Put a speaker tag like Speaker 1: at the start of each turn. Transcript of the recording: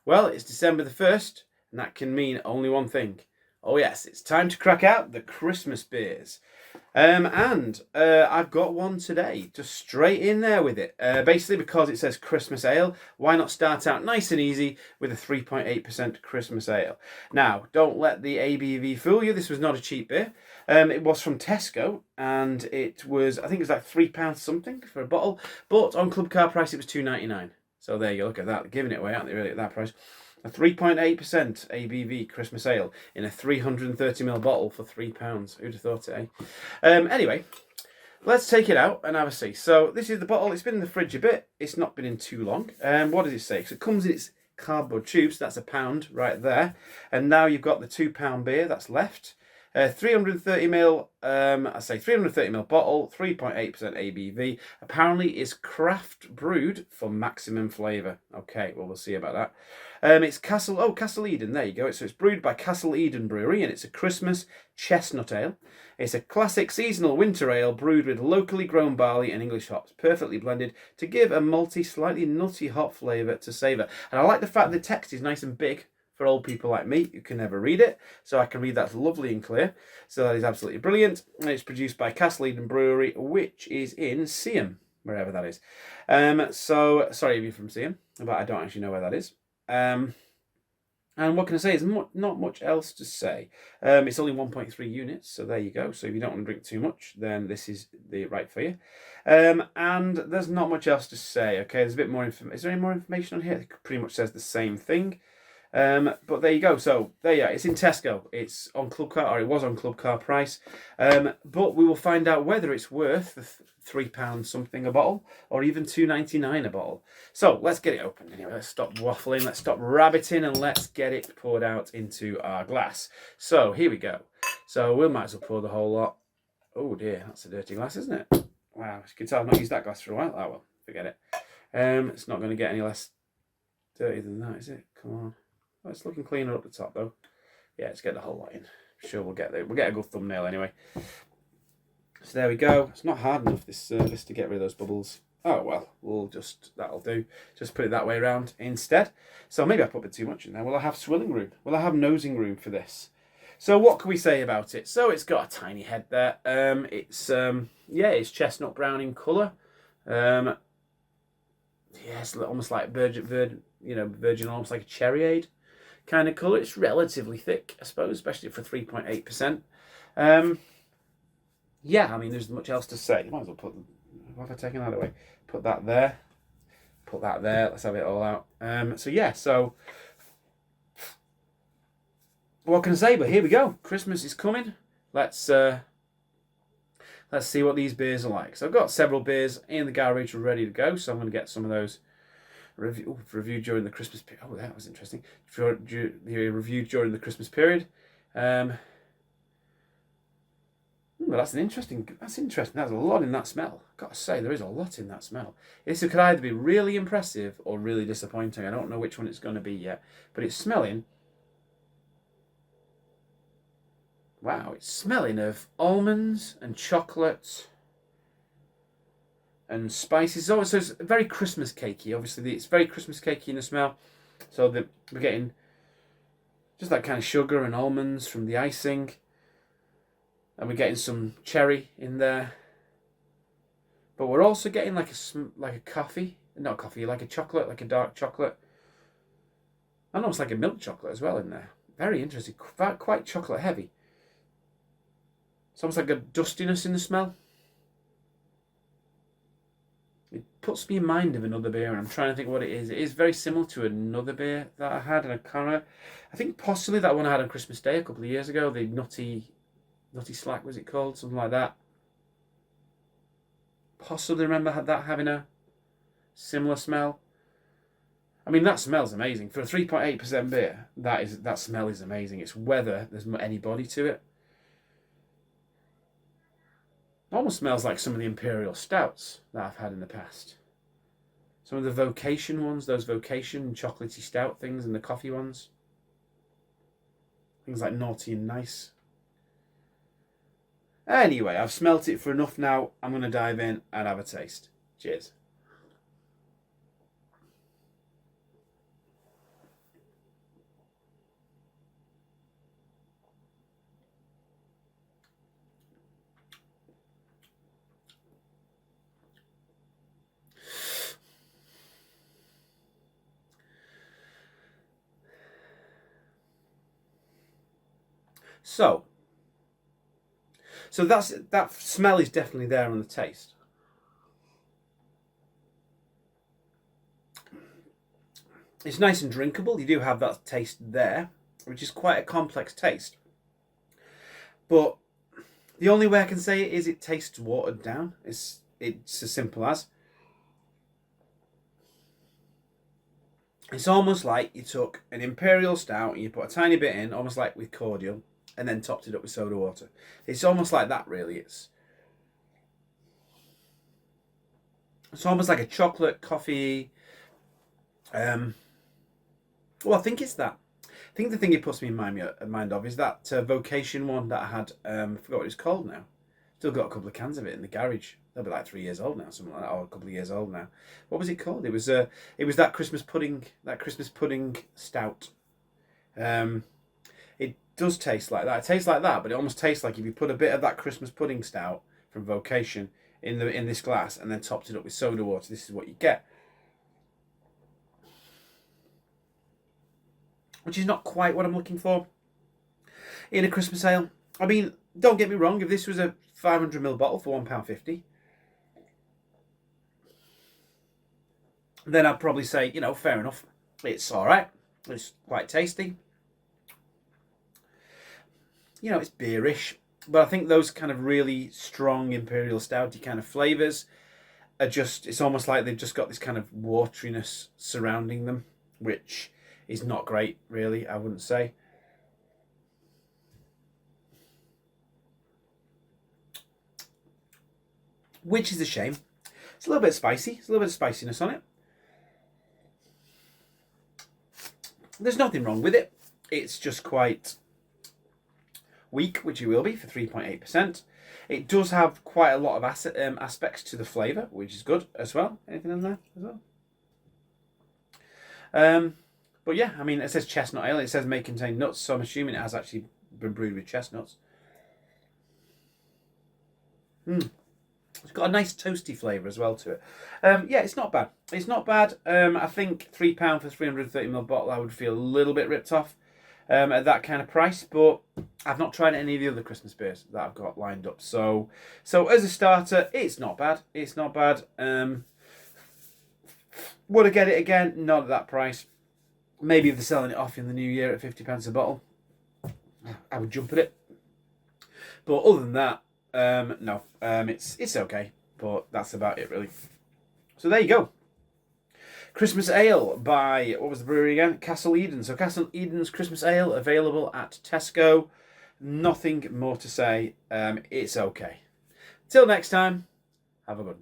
Speaker 1: Well, it's December the 1st, and that can mean only one thing. Oh yes, it's time to crack out the Christmas beers. I've got one today, just straight in there with it. Basically, because it says Christmas Ale, why not start out nice and easy with a 3.8% Christmas Ale? Now, don't let the ABV fool you. This was not a cheap beer. It was from Tesco, and it was, I think it was like £3 something for a bottle. But on Club Car price, it was £2.99. So there you go, look at that. They're giving it away, aren't they, really, at that price? A 3.8% ABV Christmas Ale in a 330ml bottle for £3. Who'd have thought it, eh? Anyway, let's take it out and have a see. So this is the bottle. It's been in the fridge a bit. It's not been in too long. What does it say? So it comes in its cardboard tubes. That's £1 right there. And now you've got the £2 beer that's left. 330ml, I say 330ml bottle, 3.8% ABV. Apparently is craft brewed for maximum flavour. Okay, well, we'll see about that. It's Castle Eden, there you go. So it's brewed by Castle Eden Brewery, and it's a Christmas chestnut ale. It's a classic seasonal winter ale brewed with locally grown barley and English hops, perfectly blended to give a malty, slightly nutty hop flavour to savour. And I like the fact the text is nice and big for old people like me who can never read it. So I can read that lovely and clear. So that is absolutely brilliant. And it's produced by Castle Eden Brewery, which is in Seaham, wherever that is. Sorry if you're from Seaham, but I don't actually know where that is. And what can I say? There's not much else to say. It's only 1.3 units, so there you go. So if you don't want to drink too much, then this is the right for you. And there's not much else to say. Okay, there's a bit more information. Is there any more information on here? It pretty much says the same thing. But there you go. So there you are. It's in Tesco. It's on Club Car, or it was on Club Car price. But we will find out whether it's worth the £3 something a bottle, or even £2.99 a bottle. So let's get it open. Anyway, let's stop waffling. Let's stop rabbiting, and let's get it poured out into our glass. So here we go. So we might as well pour the whole lot. Oh dear, that's a dirty glass, isn't it? Wow, you can tell I've not used that glass for a while. Oh well, forget it. It's not going to get any less dirty than that, is it? Come on. Oh, it's looking cleaner up the top though. Yeah, let's get the whole lot in. I'm sure we'll get there. We'll get a good thumbnail anyway. So there we go. It's not hard enough, this surface, to get rid of those bubbles. Oh well, that'll do. Just put it that way around instead. So maybe I put a bit too much in there. Will I have swilling room? Will I have nosing room for this? So what can we say about it? So it's got a tiny head there. It's chestnut brown in colour. It's almost like virgin, almost like a cherryade kind of colour. It's relatively thick, I suppose, especially for 3.8%. There's much else to say. Might as well what have I taken that away? Put that there. Put that there. Let's have it all out. So what can I say? But here we go. Christmas is coming. Let's see what these beers are like. So I've got several beers in the garage ready to go. So I'm going to get some of those reviewed during the Christmas period. Oh, that was interesting. Reviewed during the Christmas period. Well, that's interesting. There's a lot in that smell. I've got to say, there is a lot in that smell. This could either be really impressive or really disappointing. I don't know which one it's going to be yet. But it's smelling... Wow, it's smelling of almonds and chocolate and spices. So it's very Christmas cakey. Obviously, it's very Christmas cakey in the smell. So we're getting just that kind of sugar and almonds from the icing. And we're getting some cherry in there. But we're also getting like a coffee. Not coffee, like a chocolate, like a dark chocolate. And almost like a milk chocolate as well in there. Very interesting. Quite chocolate heavy. It's almost like a dustiness in the smell. It puts me in mind of another beer, and I'm trying to think what it is. It is very similar to another beer that I had, and I can't remember. I think possibly that one I had on Christmas Day a couple of years ago. The Nutty Slack, was it called? Something like that. Possibly remember that having a similar smell. I mean, that smells amazing. For a 3.8% beer, that smell is amazing. It's whether there's any body to it. Almost smells like some of the Imperial Stouts that I've had in the past. Some of the Vocation ones, those Vocation chocolatey stout things, and the coffee ones. Things like Naughty and Nice. Anyway, I've smelt it for enough now. I'm going to dive in and have a taste. Cheers. So that smell is definitely there on the taste. It's nice and drinkable. You do have that taste there, which is quite a complex taste. But the only way I can say it is it tastes watered down. It's as simple as. It's almost like you took an imperial stout and you put a tiny bit in, almost like with cordial, and then topped it up with soda water. It's almost like that, really. It's almost like a chocolate coffee. Well, I think it's that. I think the thing it puts me in mind of is that Vocation one that I had. I forgot what it's called now. Still got a couple of cans of it in the garage. They'll be like 3 years old now, something like that, or a couple of years old now. What was it called? It was that Christmas pudding stout. It does taste like that. It tastes like that, but it almost tastes like if you put a bit of that Christmas pudding stout from Vocation in this glass and then topped it up with soda water. This is what you get. Which is not quite what I'm looking for in a Christmas ale. I mean, don't get me wrong, if this was a 500ml bottle for £1.50, then I'd probably say, fair enough. It's all right. It's quite tasty. It's beerish. But I think those kind of really strong imperial stouty kind of flavours are it's almost like they've just got this kind of wateriness surrounding them, which is not great, really, I wouldn't say. Which is a shame. It's a little bit spicy. There's a little bit of spiciness on it. There's nothing wrong with it. It's just quite weak, which it will be for 3.8%. It does have quite a lot of aspects to the flavour, which is good as well. Anything in there as well? But yeah, I mean, it says chestnut ale. It says may contain nuts, so I'm assuming it has actually been brewed with chestnuts. It's got a nice toasty flavour as well to it. Yeah, it's not bad. It's not bad. I think £3 for 330ml bottle, I would feel a little bit ripped off at that kind of price. But I've not tried any of the other Christmas beers that I've got lined up. So as a starter, it's not bad. It's not bad. Would I get it again? Not at that price. Maybe if they're selling it off in the new year at 50p a bottle, I would jump at it. But other than that, no. It's okay. But that's about it, really. So there you go. Christmas Ale by, what was the brewery again? Castle Eden. So Castle Eden's Christmas Ale available at Tesco. Nothing more to say. It's okay. Till next time, have a good one.